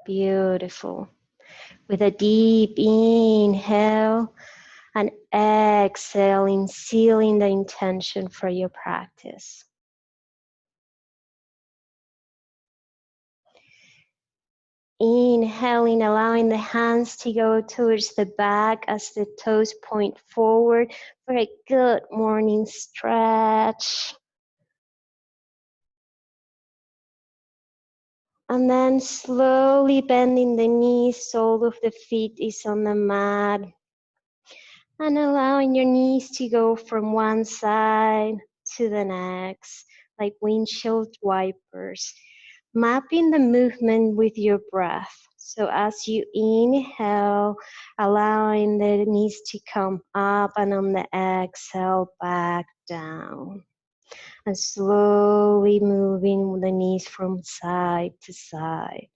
Beautiful. With a deep inhale and exhaling, sealing the intention for your practice. Inhaling, allowing the hands to go towards the back as the toes point forward for a good morning stretch. And then slowly bending the knees, sole of the feet is on the mat. And allowing your knees to go from one side to the next, like windshield wipers. Mapping the movement with your breath. So as you inhale, allowing the knees to come up, and on the exhale, back down. And slowly moving the knees from side to side.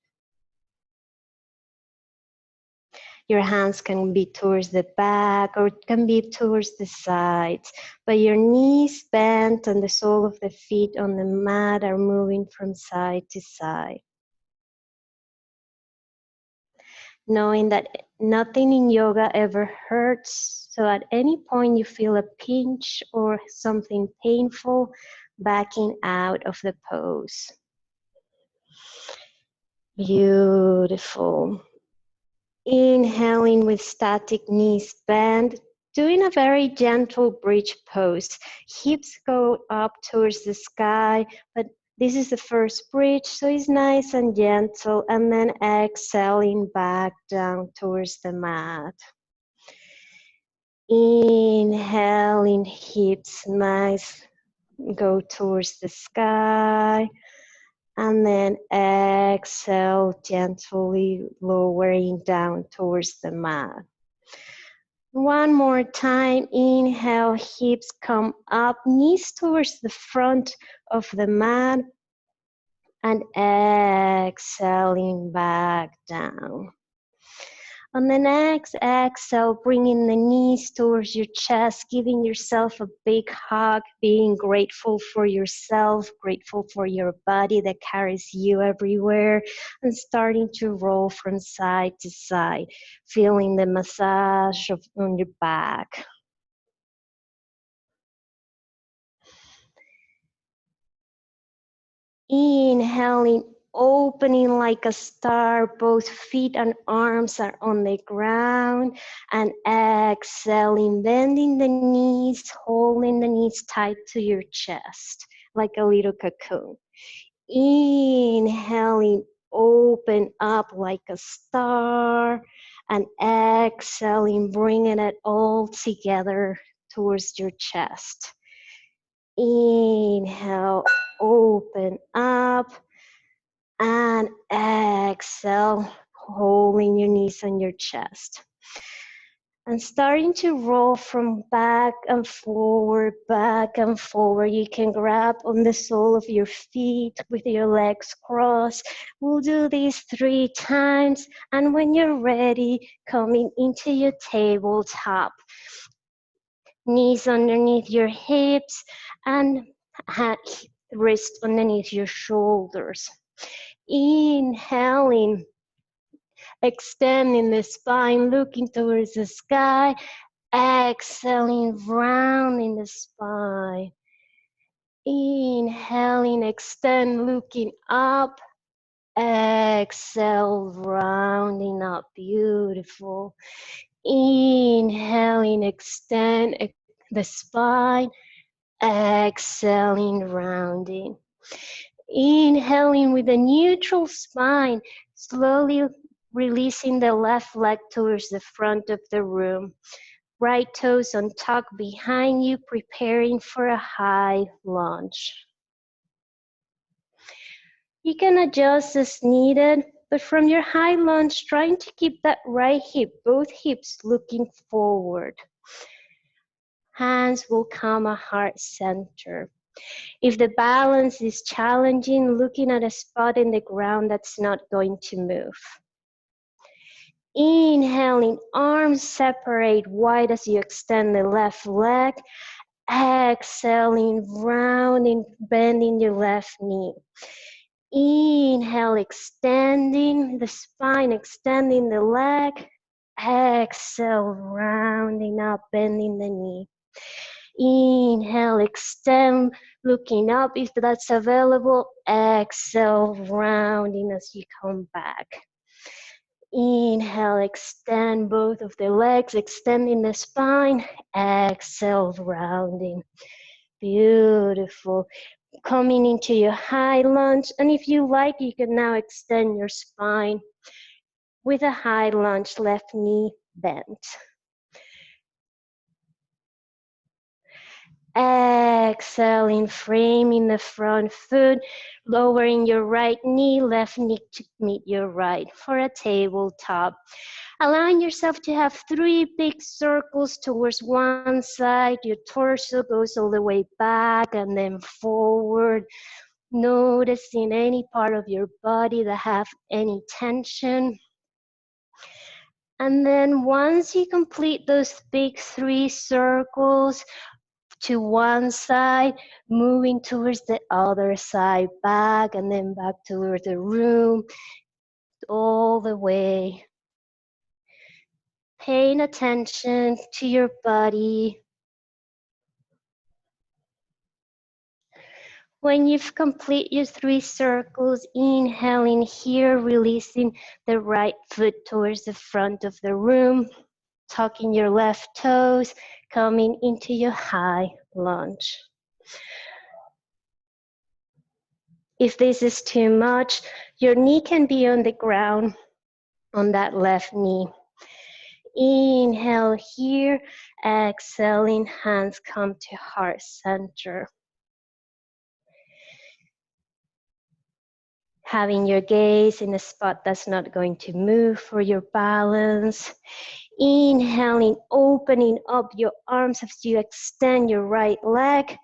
Your hands can be towards the back or it can be towards the sides, but your knees bent and the sole of the feet on the mat are moving from side to side. Knowing that nothing in yoga ever hurts, so at any point you feel a pinch or something painful, backing out of the pose. Beautiful. Inhaling with static knees bent, doing a very gentle bridge pose. Hips go up towards the sky, but this is the first bridge, so it's nice and gentle, and then exhaling back down towards the mat. Inhaling, hips nice, go towards the sky. And then exhale, gently lowering down towards the mat. One more time, inhale, hips come up, knees towards the front of the mat. And exhaling back down. On the next exhale, bringing the knees towards your chest, giving yourself a big hug, being grateful for yourself, grateful for your body that carries you everywhere, and starting to roll from side to side, feeling the massage on your back. Inhaling, opening like a star, both feet and arms are on the ground, and exhaling, bending the knees, holding the knees tight to your chest, like a little cocoon. Inhaling, open up like a star, and exhaling, bringing it all together towards your chest. Inhale, open up, and exhale, holding your knees on your chest. And starting to roll from back and forward, back and forward. You can grab on the sole of your feet with your legs crossed. We'll do this 3 times, and when you're ready, coming into your tabletop. Knees underneath your hips, and wrist underneath your shoulders. Inhaling, extending the spine, looking towards the sky. Exhaling, rounding the spine. Inhaling, extend, looking up. Exhale, rounding up. Beautiful. Inhaling, extend the spine. Exhaling, rounding. Inhaling with a neutral spine, slowly releasing the left leg towards the front of the room. Right toes on tuck behind you, preparing for a high lunge. You can adjust as needed, but from your high lunge, trying to keep that right hip, both hips looking forward. Hands will come at heart center. If the balance is challenging, looking at a spot in the ground that's not going to move. Inhaling, arms separate wide as you extend the left leg. Exhaling, rounding, bending your left knee. Inhale, extending the spine, extending the leg. Exhale, rounding up, bending the knee. Inhale, extend, looking up if that's available. Exhale, rounding as you come back. Inhale, extend both of the legs, extending the spine. Exhale, rounding. Beautiful. Coming into your high lunge. And if you like, you can now extend your spine with a high lunge, left knee bent. Exhaling, framing the front foot, lowering your right knee, left knee to meet your right for a tabletop. Allowing yourself to have 3 big circles towards one side. Your torso goes all the way back and then forward. Noticing any part of your body that have any tension. And then once you complete those big 3 circles, to one side, moving towards the other side, back and then back towards the room, all the way. Paying attention to your body. When you've completed your 3 circles, inhaling here, releasing the right foot towards the front of the room, tucking your left toes, coming into your high lunge. If this is too much, your knee can be on the ground on that left knee. Inhale here, exhaling, hands come to heart center. Having your gaze in a spot that's not going to move for your balance. Inhaling, opening up your arms as you extend your right leg.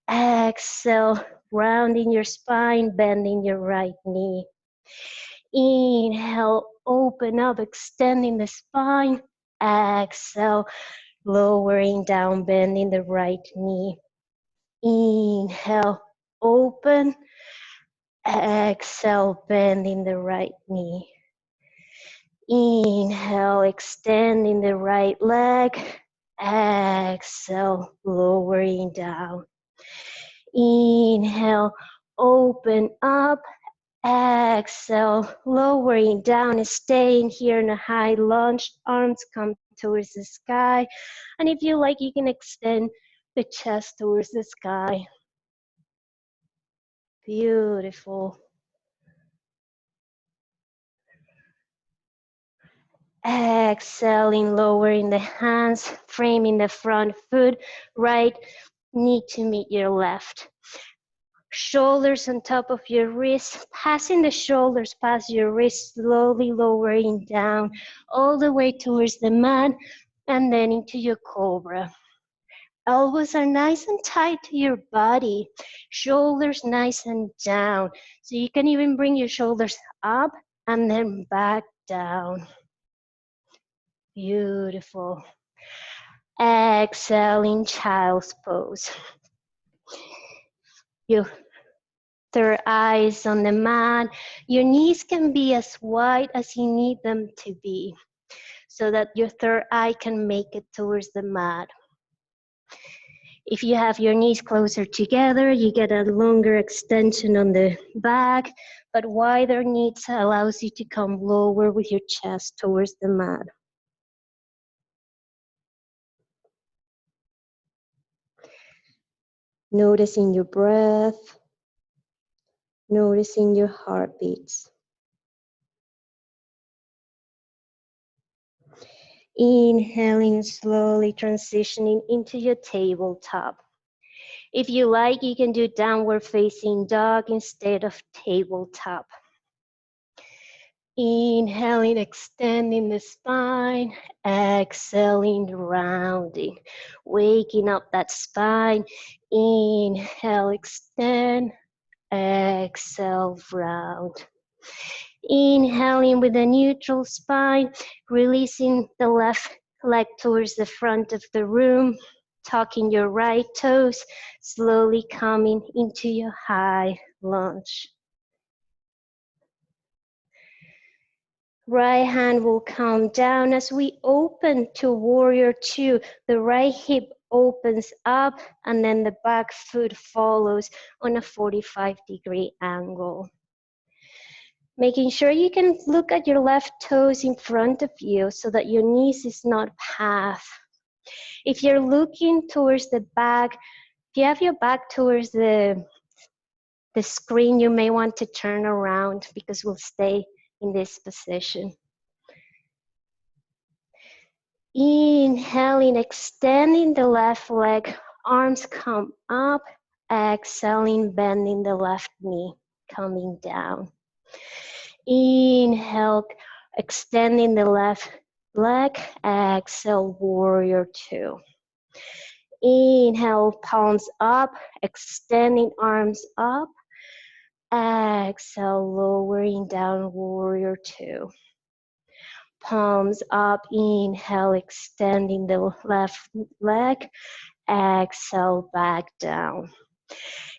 Exhale, rounding your spine, bending your right knee. Inhale, open up, extending the spine. Exhale, lowering down, bending the right knee. Inhale, open. Exhale, bending the right knee. Inhale, extending the right leg. Exhale, lowering down. Inhale, open up. Exhale, lowering down and staying here in a high lunge. Arms come towards the sky. And if you like, you can extend the chest towards the sky. Beautiful. Exhaling, lowering the hands, framing the front foot, right knee to meet your left. Shoulders on top of your wrists, passing the shoulders past your wrists, slowly lowering down all the way towards the mat and then into your cobra. Elbows are nice and tight to your body, shoulders nice and down. So you can even bring your shoulders up and then back down. Beautiful. Exhaling, child's pose. Your third eye is on the mat. Your knees can be as wide as you need them to be so that your third eye can make it towards the mat. If you have your knees closer together, you get a longer extension on the back, but wider knees allows you to come lower with your chest towards the mat. Noticing your breath, noticing your heartbeats. Inhaling, slowly transitioning into your tabletop. If you like, you can do downward facing dog instead of tabletop. Inhaling, extending the spine. Exhaling, rounding. Waking up that spine. Inhale, extend. Exhale, round. Inhaling with a neutral spine, releasing the left leg towards the front of the room, tucking your right toes, slowly coming into your high lunge. Right hand will come down as we open to warrior two. The right hip opens up and then the back foot follows on a 45-degree angle. Making sure you can look at your left toes in front of you so that your knees is not path. If you're looking towards the back, if you have your back towards the screen, you may want to turn around because we'll stay in this position. Inhaling, extending the left leg, arms come up. Exhaling, bending the left knee, coming down. Inhale, extending the left leg. Exhale, warrior two. Inhale, palms up, extending arms up. Exhale, lowering down, warrior two. Palms up, inhale, extending the left leg. Exhale, back down.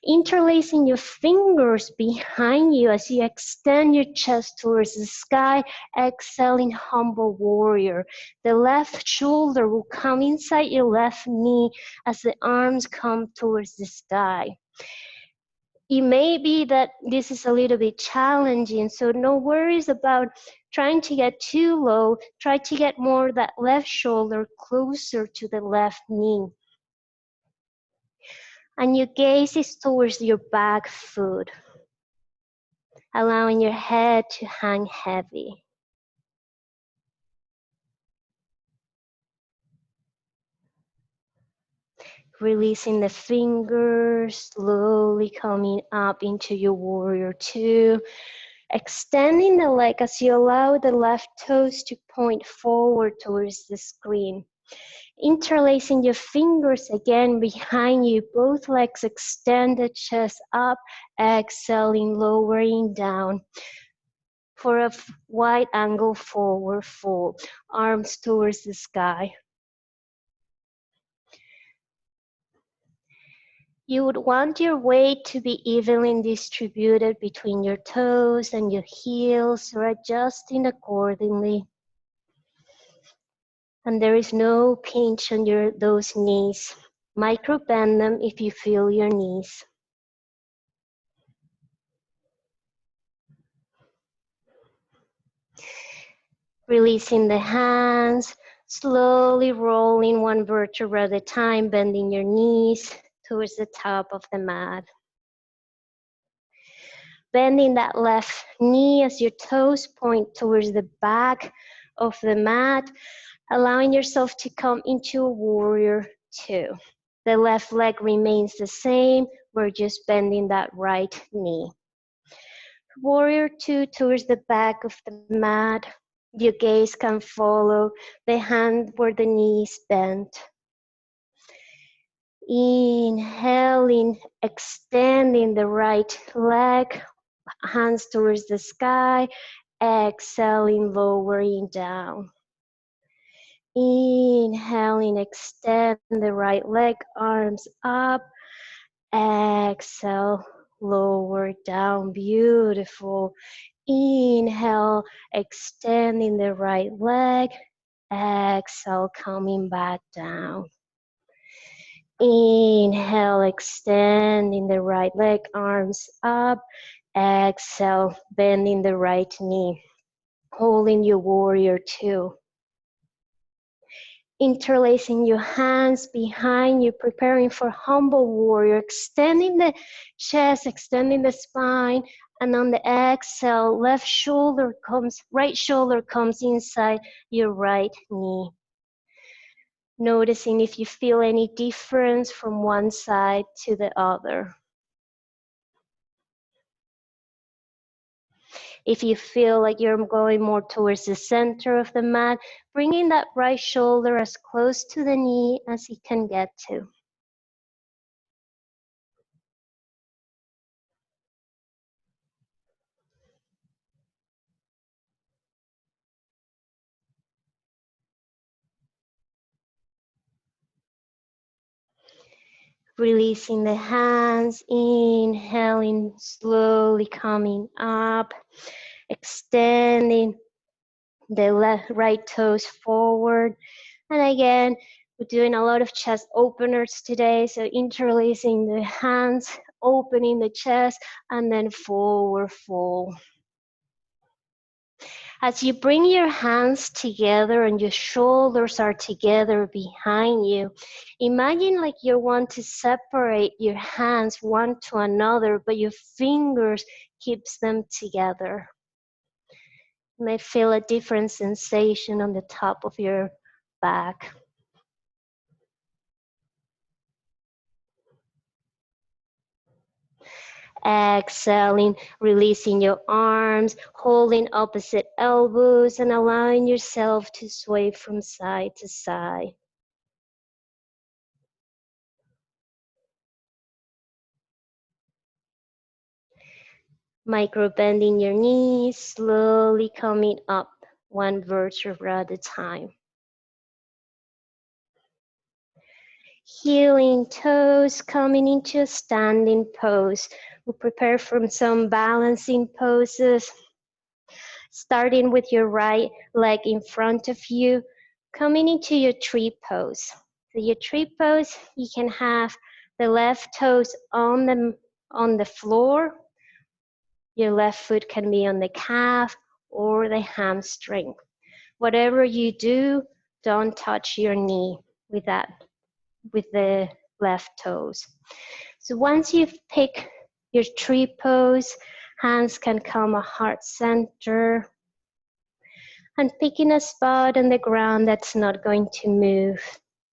Interlacing your fingers behind you as you extend your chest towards the sky. Exhaling, humble warrior. The left shoulder will come inside your left knee as the arms come towards the sky. It may be that this is a little bit challenging, so no worries about trying to get too low. Try to get more that left shoulder closer to the left knee. And your gaze is towards your back foot, allowing your head to hang heavy. Releasing the fingers, slowly coming up into your warrior two. Extending the leg as you allow the left toes to point forward towards the screen. Interlacing your fingers again behind you, both legs extended, chest up, exhaling, lowering down for a wide angle forward fold, arms towards the sky. You would want your weight to be evenly distributed between your toes and your heels, or adjusting accordingly. And there is no pinch on those knees. Micro bend them if you feel your knees. Releasing the hands, slowly rolling one vertebra at a time, bending your knees towards the top of the mat. Bending that left knee as your toes point towards the back of the mat, allowing yourself to come into a warrior two. The left leg remains the same, we're just bending that right knee. Warrior two towards the back of the mat. Your gaze can follow the hand where the knee is bent. Inhaling, extending the right leg, hands towards the sky. Exhaling, lowering down. Inhaling, extend the right leg, arms up. Exhale, lower down, beautiful. Inhale, extending the right leg. Exhale, coming back down. Inhale, extending the right leg, arms up. Exhale, bending the right knee. Holding your warrior two. Interlacing your hands behind you, preparing for humble warrior, extending the chest, extending the spine, and on the exhale, right shoulder comes inside your right knee. Noticing if you feel any difference from one side to the other. If you feel like you're going more towards the center of the mat, bringing that right shoulder as close to the knee as you can get to. Releasing the hands, inhaling, slowly coming up, extending the right toes forward. And again, we're doing a lot of chest openers today. So interlacing the hands, opening the chest, and then forward fold. As you bring your hands together and your shoulders are together behind you, imagine like you want to separate your hands one to another, but your fingers keeps them together. You may feel a different sensation on the top of your back. Exhaling, releasing your arms, holding opposite elbows, and allowing yourself to sway from side to side. Micro bending your knees, slowly coming up one vertebra at a time. Healing toes, coming into a standing pose. We'll prepare from some balancing poses. Starting with your right leg in front of you, coming into your tree pose. So your tree pose, you can have the left toes on the floor. Your left foot can be on the calf or the hamstring. Whatever you do, don't touch your knee with the left toes. So once you've picked your tree pose, hands can come a heart center, and picking a spot on the ground that's not going to move.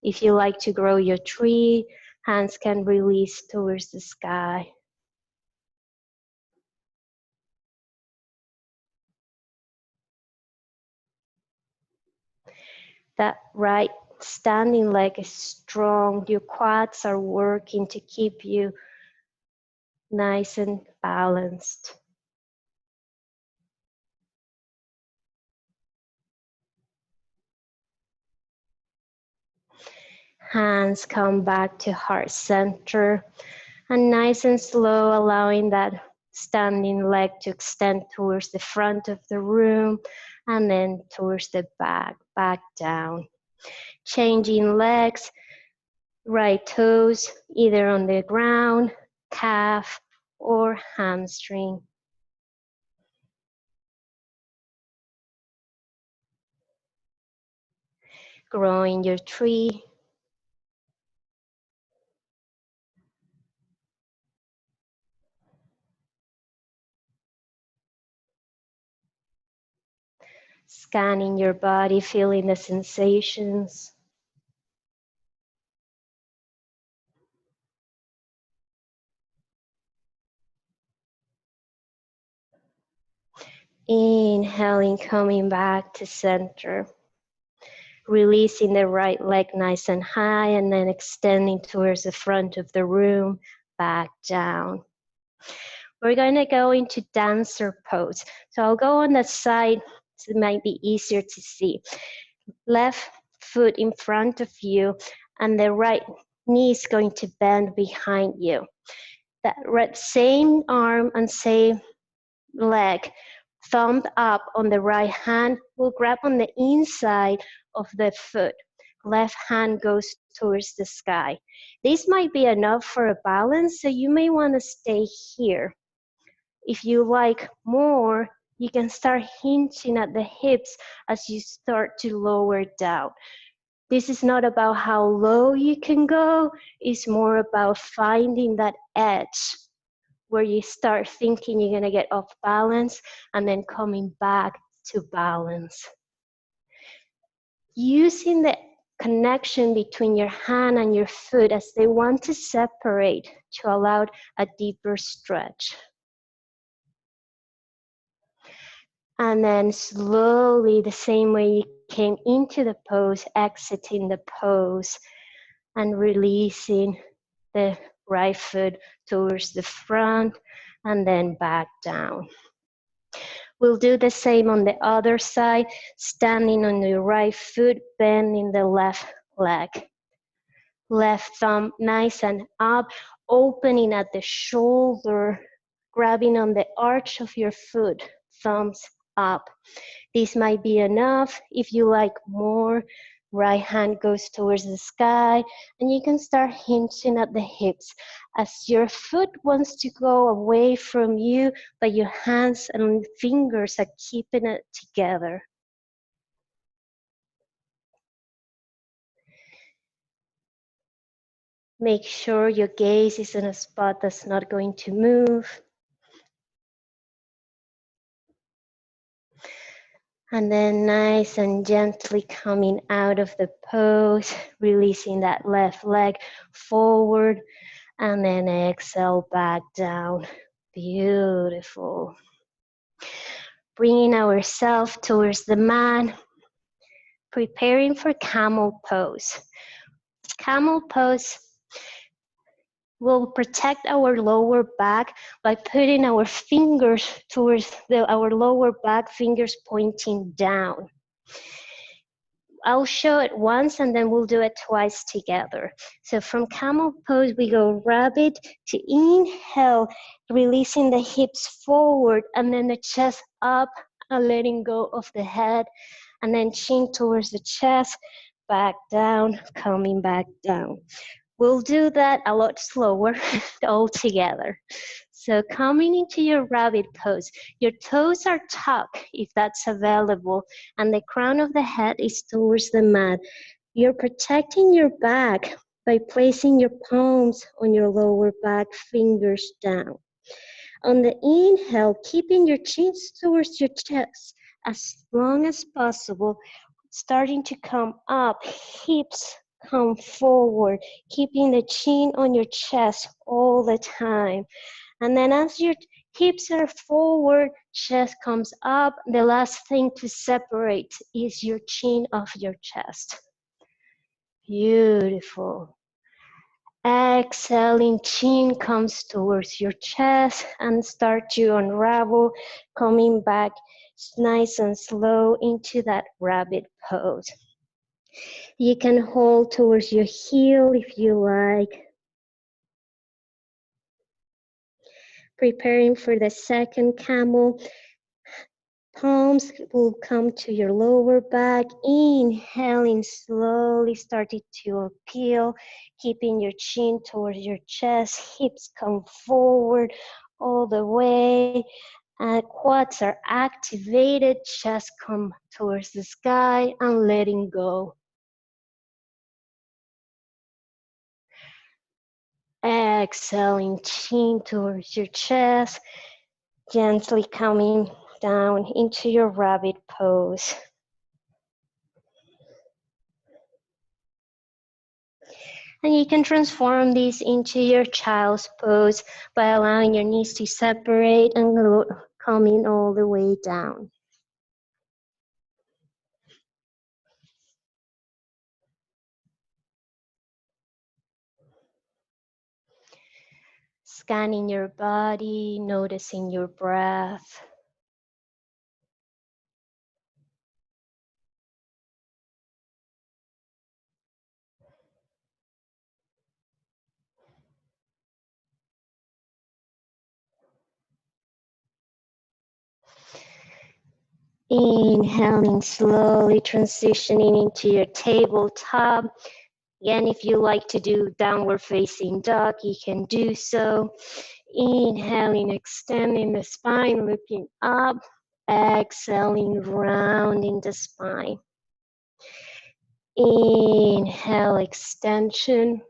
If you like to grow your tree, hands can release towards the sky. That right standing leg is strong. Your quads are working to keep you nice and balanced. Hands come back to heart center, and nice and slow, allowing that standing leg to extend towards the front of the room and then towards the back down. Changing legs, right toes either on the ground, calf, or hamstring. Growing your tree. Scanning your body, feeling the sensations. Inhaling, coming back to center. Releasing the right leg nice and high and then extending towards the front of the room, back down. We're going to go into dancer pose. So I'll go on the side so it might be easier to see. Left foot in front of you and the right knee is going to bend behind you. That same arm and same leg, thumb up on the right hand, will grab on the inside of the foot. Left hand goes towards the sky. This might be enough for a balance, so you may want to stay here. If you like more, you can start hinting at the hips as you start to lower down. This is not about how low you can go, it's more about finding that edge where you start thinking you're gonna get off balance and then coming back to balance. Using the connection between your hand and your foot as they want to separate to allow a deeper stretch. And then slowly, the same way you came into the pose, exiting the pose and releasing the right foot towards the front and then back down. We'll do the same on the other side, standing on the right foot, bending the left leg. Left thumb nice and up, opening at the shoulder, grabbing on the arch of your foot, thumbs up. This might be enough. If you like more, right hand goes towards the sky, and you can start hinging at the hips as your foot wants to go away from you, but your hands and fingers are keeping it together. Make sure your gaze is in a spot that's not going to move. And then nice and gently coming out of the pose, releasing that left leg forward, and then exhale back down. Beautiful. Bringing ourselves towards the mat, preparing for camel pose. Camel pose will protect our lower back by putting our fingers towards our lower back, fingers pointing down. I'll show it once and then we'll do it twice together. So from camel pose, we go rabbit to inhale, releasing the hips forward and then the chest up and letting go of the head, and then chin towards the chest, back down, coming back down. We'll do that a lot slower all together. So coming into your rabbit pose, your toes are tucked if that's available, and the crown of the head is towards the mat. You're protecting your back by placing your palms on your lower back, fingers down. On the inhale, keeping your chin towards your chest as long as possible, starting to come up, hips come forward, keeping the chin on your chest all the time. And then as your hips are forward, chest comes up, the last thing to separate is your chin off your chest. Beautiful. Exhaling, chin comes towards your chest and start to unravel, coming back nice and slow into that rabbit pose. You can hold towards your heel if you like. Preparing for the second camel. Palms will come to your lower back. Inhaling slowly, starting to peel, keeping your chin towards your chest. Hips come forward all the way. Quads are activated. Chest come towards the sky and letting go. Exhaling, chin towards your chest, gently coming down into your rabbit pose. And you can transform this into your child's pose by allowing your knees to separate and coming all the way down. Scanning your body, noticing your breath. Inhaling slowly, transitioning into your tabletop. Again, if you like to do downward facing dog, you can do so. Inhaling, extending the spine, looking up. Exhaling, rounding the spine. Inhale, extension.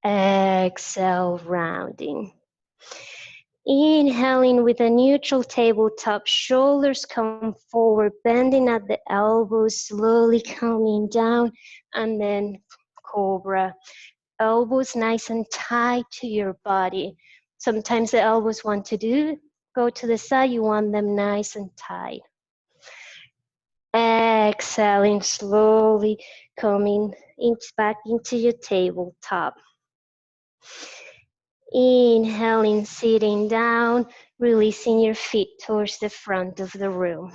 Exhale, rounding. Inhaling with a neutral tabletop, shoulders come forward, bending at the elbows, slowly coming down, and then cobra. Elbows nice and tight to your body. Sometimes the elbows want to go to the side, you want them nice and tight. Exhaling slowly, coming back into your tabletop. Inhaling, sitting down, releasing your feet towards the front of the room.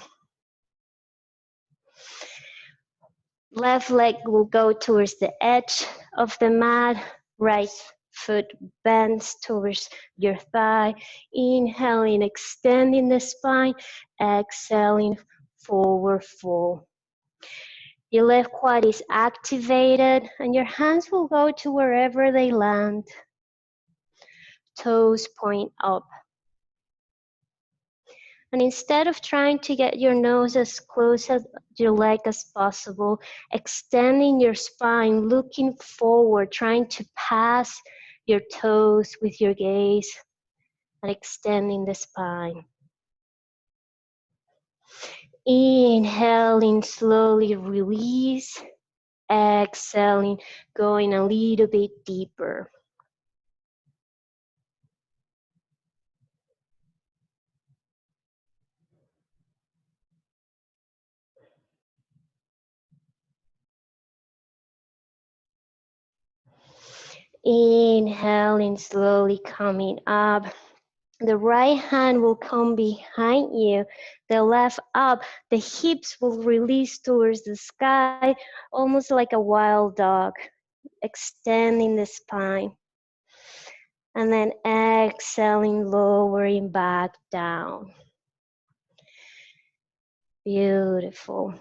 Left leg will go towards the edge of the mat, right foot bends towards your thigh. Inhaling, extending the spine. Exhaling, forward fold. Your left quad is activated and your hands will go to wherever they land. Toes point up. And instead of trying to get your nose as close as your leg as possible, extending your spine, looking forward, trying to pass your toes with your gaze and extending the spine. Inhaling, slowly release. Exhaling, going a little bit deeper. Inhaling, slowly coming up. The right hand will come behind you, the left up. The hips will release towards the sky, almost like a wild dog, extending the spine. And then exhaling, lowering back down. Beautiful.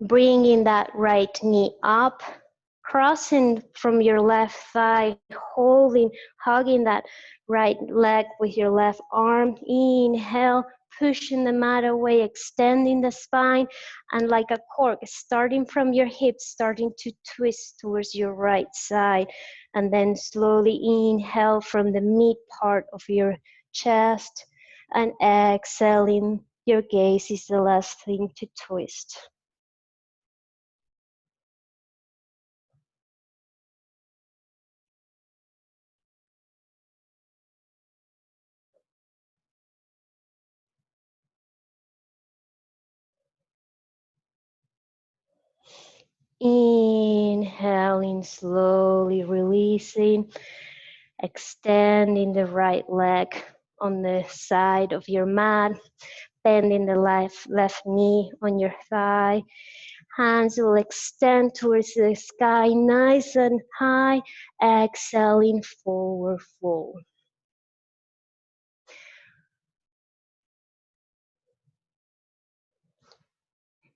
Bringing that right knee up, crossing from your left thigh, holding, hugging that right leg with your left arm. Inhale, pushing the mat away, extending the spine, and like a cork, starting from your hips, starting to twist towards your right side. And then slowly inhale from the mid part of your chest, and exhaling, your gaze is the last thing to twist. Inhaling, slowly releasing, extending the right leg on the side of your mat, bending the left knee on your thigh. Hands will extend towards the sky, nice and high. Exhaling, forward fold.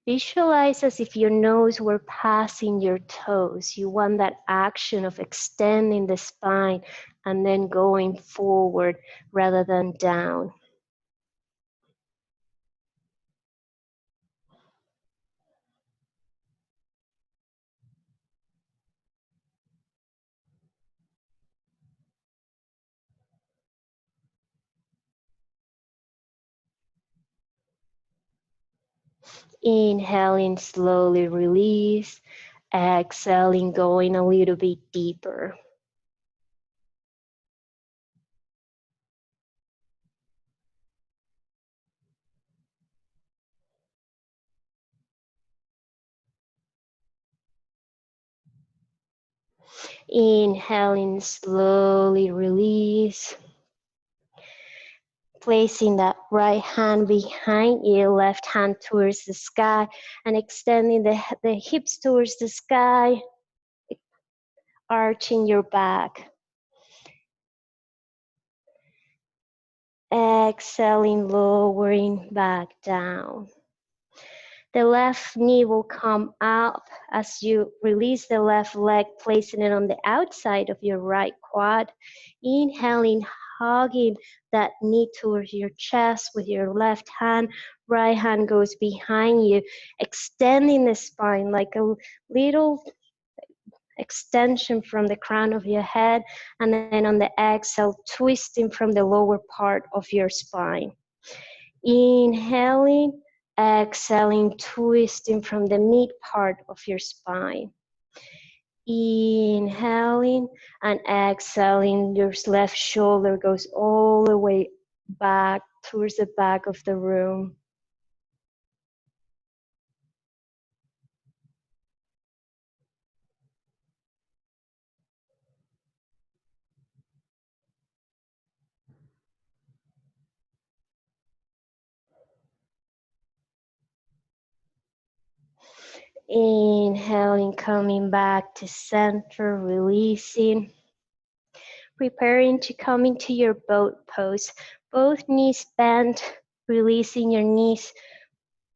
Visualize as if your nose were passing your toes. You want that action of extending the spine and then going forward rather than down. Inhaling, slowly release. Exhaling, going a little bit deeper. Inhaling, slowly release. Placing that right hand behind you, left hand towards the sky, and extending the hips towards the sky, arching your back. Exhaling, lowering back down. The left knee will come up as you release the left leg, placing it on the outside of your right quad. Inhaling, hugging that knee towards your chest with your left hand. Right hand goes behind you, extending the spine like a little extension from the crown of your head. And then on the exhale, twisting from the lower part of your spine. Inhaling, exhaling, twisting from the mid part of your spine. Inhaling and exhaling, your left shoulder goes all the way back towards the back of the room. Inhaling, coming back to center, releasing. preparing to come into your boat pose. Both knees bent, releasing your knees,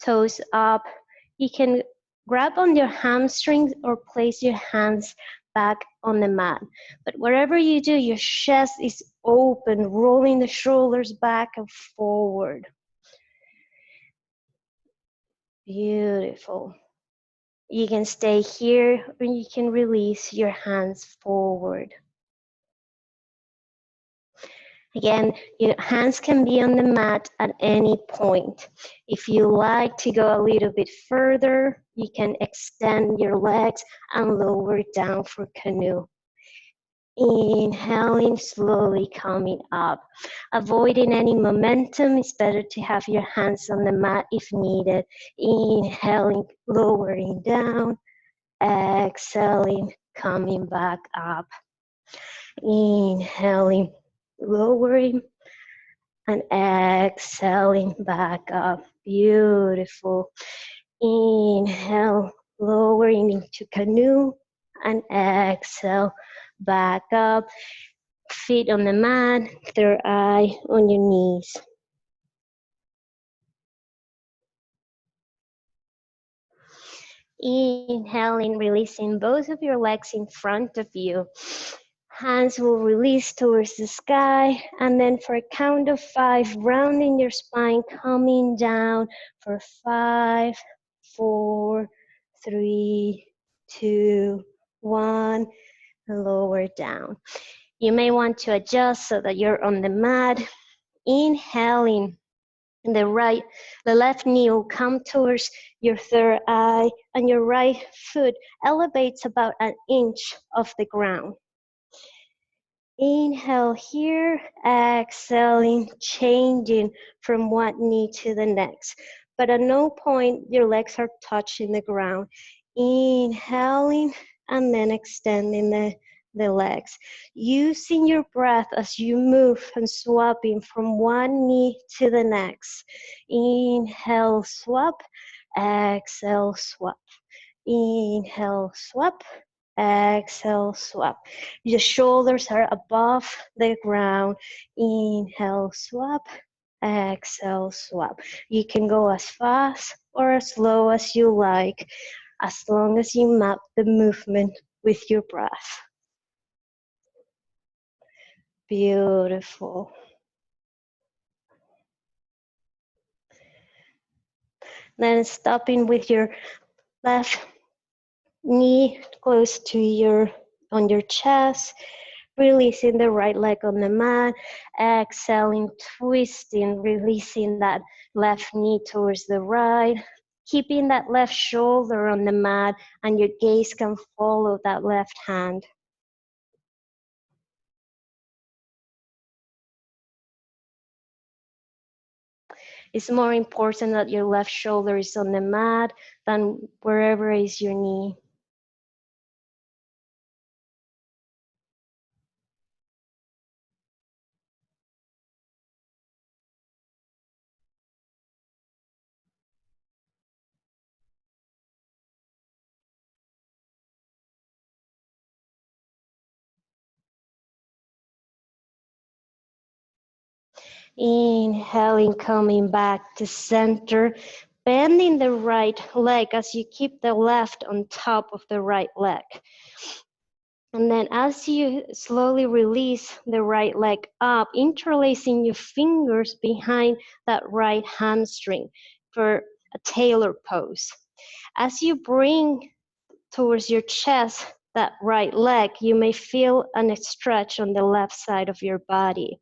toes up. You can grab on your hamstrings or place your hands back on the mat. But whatever you do, your chest is open, rolling the shoulders back and forward. Beautiful. You can stay here or you can release your hands forward. Again, your hands can be on the mat at any point. If you like to go a little bit further, you can extend your legs and lower down for canoe. Inhaling, slowly coming up. Avoiding any momentum, it's better to have your hands on the mat if needed. Inhaling, lowering down. Exhaling, coming back up. Inhaling, lowering, and exhaling back up. Beautiful. Inhale, lowering into canoe, and exhale back up. Feet on the mat, third eye on your knees. Inhaling, releasing both of your legs in front of you. Hands will release towards the sky, and then for a count of 5, rounding your spine, coming down for 5, 4, 3, 2, 1, and lower down. You may want to adjust so that you're on the mat. Inhaling, the left knee will come towards your third eye, and your right foot elevates about an inch off the ground. Inhale here, exhaling, changing from one knee to the next. But at no point your legs are touching the ground. Inhaling and then extending the legs. Using your breath as you move and swapping from one knee to the next. Inhale, swap, exhale, swap. Inhale, swap. Exhale, swap. Your shoulders are above the ground. Inhale, swap. Exhale, swap. You can go as fast or as slow as you like, as long as you map the movement with your breath. Beautiful. Then stopping with your left knee close to on your chest. Releasing the right leg on the mat, exhaling, twisting, releasing that left knee towards the right, keeping that left shoulder on the mat, and your gaze can follow that left hand. It's more important that your left shoulder is on the mat than wherever is your knee. Inhaling, coming back to center, bending the right leg as you keep the left on top of the right leg. And then as you slowly release the right leg up, interlacing your fingers behind that right hamstring for a tailor pose. As you bring towards your chest that right leg, you may feel a stretch on the left side of your body.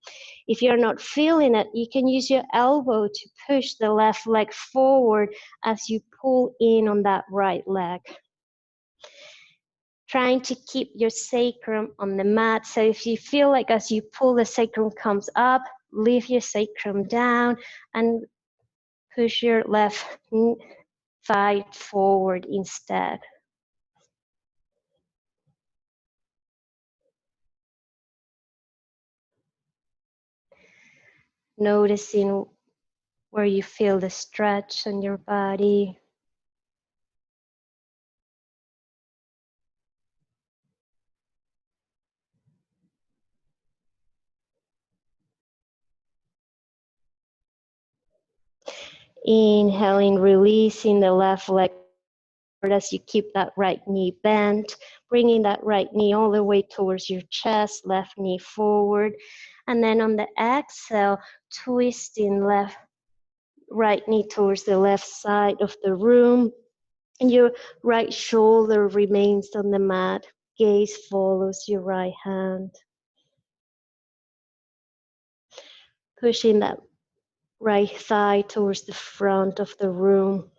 If you're not feeling it, you can use your elbow to push the left leg forward as you pull in on that right leg. Trying to keep your sacrum on the mat. So if you feel like as you pull, the sacrum comes up, leave your sacrum down and push your left thigh forward instead. Noticing where you feel the stretch on your body. Inhaling, releasing the left leg as you keep that right knee bent, bringing that right knee all the way towards your chest, left knee forward. And then on the exhale, twisting right knee towards the left side of the room. And your right shoulder remains on the mat. Gaze follows your right hand. Pushing that right thigh towards the front of the room.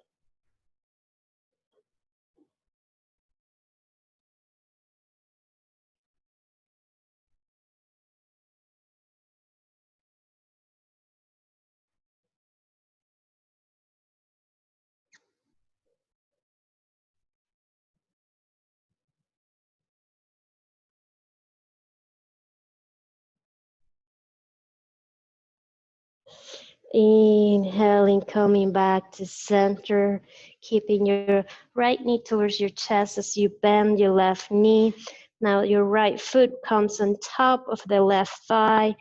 Inhaling, coming back to center, keeping your right knee towards your chest as you bend your left knee. Now your right foot comes on top of the left thigh.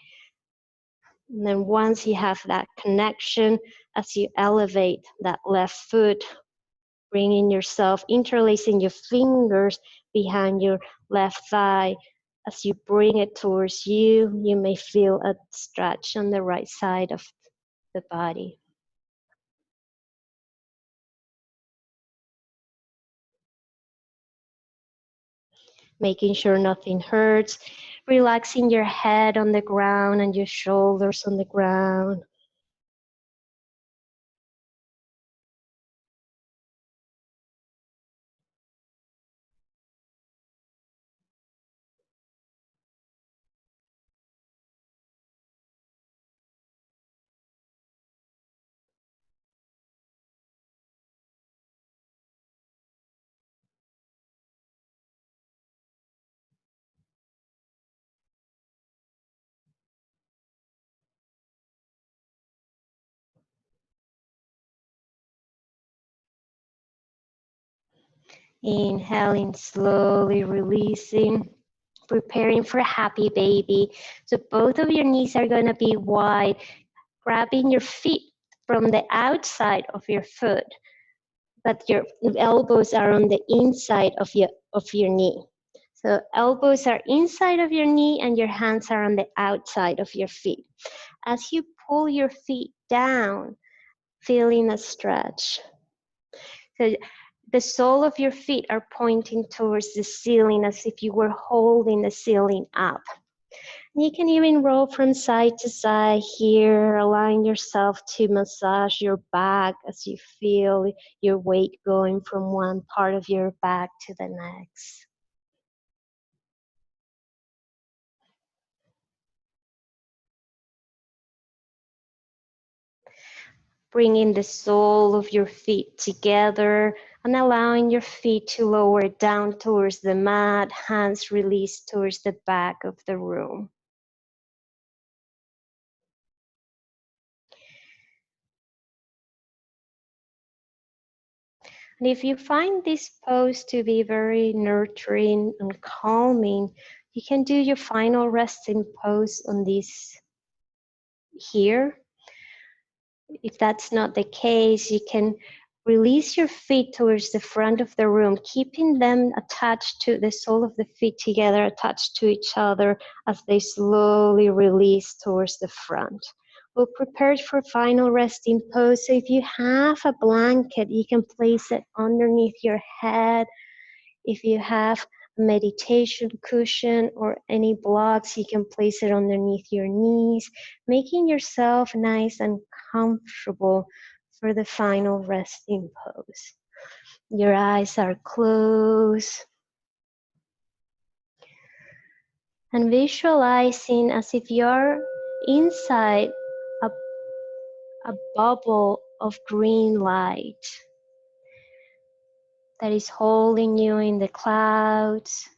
And then once you have that connection, as you elevate that left foot, bringing yourself, interlacing your fingers behind your left thigh. As you bring it towards you, you may feel a stretch on the right side of the body. Making sure nothing hurts, relaxing your head on the ground and your shoulders on the ground. Inhaling, slowly releasing, preparing for a happy baby. So both of your knees are going to be wide, grabbing your feet from the outside of your foot, but your elbows are on the inside of your knee. So elbows are inside of your knee and your hands are on the outside of your feet. As you pull your feet down, feeling a stretch. So the sole of your feet are pointing towards the ceiling as if you were holding the ceiling up. You can even roll from side to side here, allowing yourself to massage your back as you feel your weight going from one part of your back to the next. Bringing the sole of your feet together and allowing your feet to lower down towards the mat, hands released towards the back of the room. And if you find this pose to be very nurturing and calming, you can do your final resting pose on this here. If that's not the case, you can release your feet towards the front of the room, keeping them attached to the sole of the feet together, attached to each other as they slowly release towards the front. We'll prepare for final resting pose. So if you have a blanket, you can place it underneath your head. If you have a meditation cushion or any blocks, you can place it underneath your knees, making yourself nice and comfortable for the final resting pose. Your eyes are closed. And visualizing as if you're inside a, a bubble of green light that is holding you in the clouds.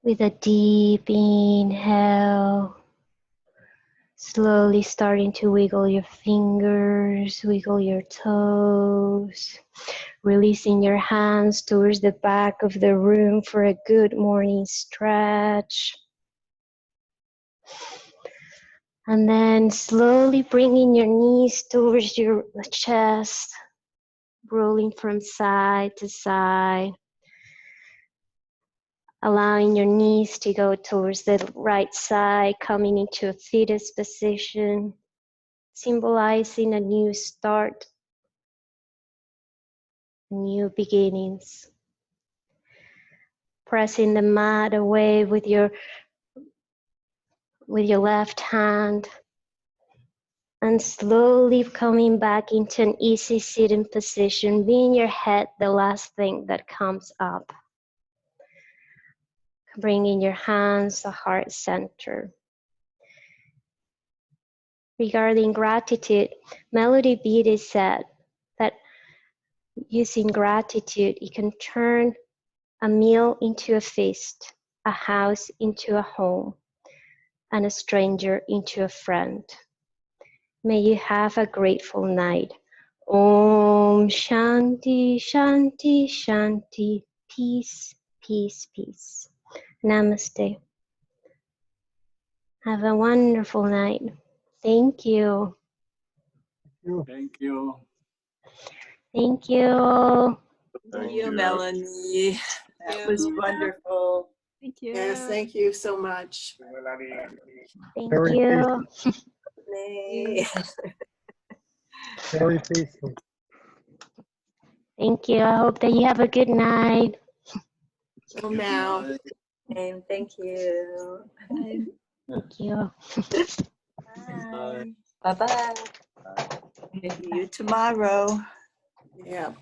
With a deep inhale, slowly starting to wiggle your fingers, wiggle your toes, releasing your hands towards the back of the room for a good morning stretch. And then slowly bringing your knees towards your chest, rolling from side to side, allowing your knees to go towards the right side, coming into a fetus position, symbolizing a new start, new beginnings. Pressing the mat away with your left hand and slowly coming back into an easy sitting position, being your head the last thing that comes up. Bringing your hands to heart center. Regarding gratitude, Melody Beattie said that using gratitude, you can turn a meal into a feast, a house into a home, and a stranger into a friend. May you have a grateful night. Om Shanti Shanti Shanti. Peace, peace, peace. Namaste. Have a wonderful night. Thank you. Thank you. Thank you. Thank you, Melanie. That was wonderful. Thank you. Yes, thank you so much. Thank you. Nay. Very peaceful. Thank you. I hope that you have a good night. Oh, now. Same, thank you. Thank you. Bye bye. See you tomorrow. Yep.